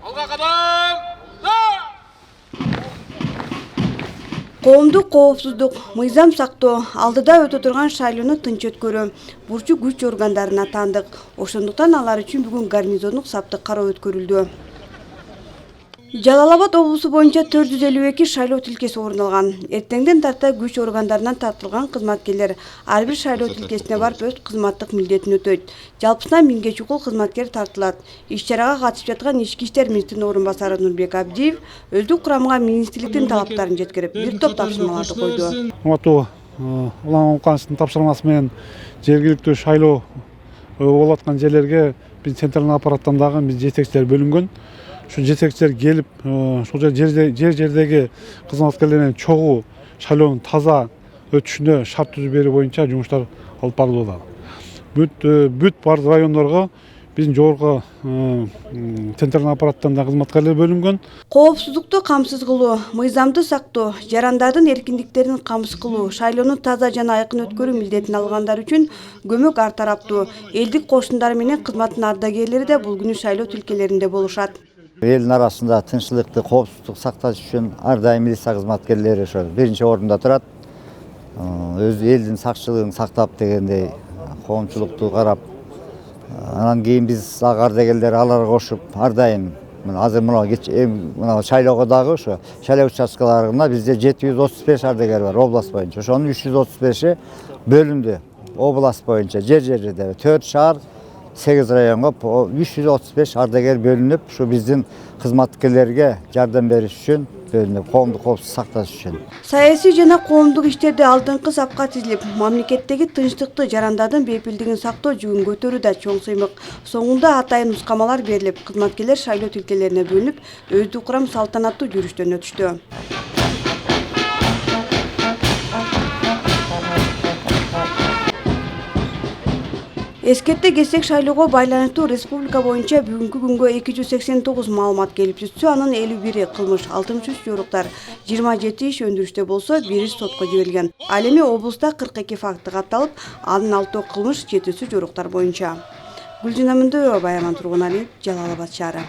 Алға қадам! Коомдук коопсуздук, мыйзам сактоо, алдыда өтө турган шайлоону тынч өткөрүү бурчу күч органдарына таандык. Ошондуктан алар үчүн бүгүн гарнизондук саптык кароо өткөрүлдү. Жалал Абад облусу боюнча 452 шайлоо тилкеси орун алган. Эртеңден тарта күч органдарынан тартылган кызматкерлер ар бир шайлоо тилкесине барып өз кызматтык милдетин өтөйт. Жалпысынан 1000ге чукул кызматкер тартылат. Иш-чарага катышып жаткан Ички иштер министринин орун басары Нурбек Абдиев өздүк курамга министрликтин талаптарын жеткирип, бир топ тапшырмаларды койду. Улан укмктын тапшырмасы менен жергиликтүү шайлоо болуп аткан жерлерге биз центральный аппараттан дагы биз жетекчилер бөлүнгөн. Şu жетекчилер келип, ошол жердеги кызматкерлерден чогуу шайлоонун таза өтүшүнө шарт түзүү берүү боюнча жумуштар алып барылууда. Бүт бар райондорго биздин жогорку центральный аппараттан да кызматкерлер бөлүнгөн. Коопсуздукту камсыз кылуу, мыйзамды сактоо, жарандардын эркиндиктерин камсыз кылуу, шайлоону таза жана айкын өткөрүү милдетин алгандар үчүн көмөк ар тараптуу. Элдик кошундары менен кызматтын ардагерлери да бул күнү шайлоо тилкелеринде болушат. Элдин арасында тынччылыкты, коопсуздук сакташ үчүн ар дайым милиция кызматкерлери ошо биринчи орунда турат. Өз элдин сакчылыгын сактап дегендей коомчулукту карап, анан кийин биз ардагерлер аларга кошуп ар дайым азыр мына шайлоого дагы ошо шайлоо участкаларына бизде 735 ардагер бар область боюнча. Ошонун 335и бөлүндү. Область боюнча жер-жерде 4 шаар 8 районго 335 ардагер бөлүнүп, ушу биздин кызматкерлерге жардам бериш үчүн бөлүнүп, коомдук коопсуздук сакташ үчүн. Саясий жана коомдук иштерде алдыңкы сапка тизилип, мамлекеттеги тынчтыкты, жарандардын бейпилдигин сактоо жүгүн көтөрүү да чоң сыймык. Соңунда атайын нускамалар берилип, кызматкерлер шайлоо тилкелерине бөлүнүп, өздүк курам салтанаттуу жүрүштөн өтүштү. Эскерте кетсек, шайлоого байланыштуу республика боюнча бүгүнкү күнгө 289 маалымат келип түшсө, анын 51 кылмыш, 63 жоруктар, 27 иш өндүрүштө болсо, 1 иш сотко жиберилген. Ал эми облуста 42 факты катталып, анын 6 кылмыш, 7 жоруктар боюнча. Гүлжина Мындоева, Баяман Тургуналиев, Жалал Абад шаары.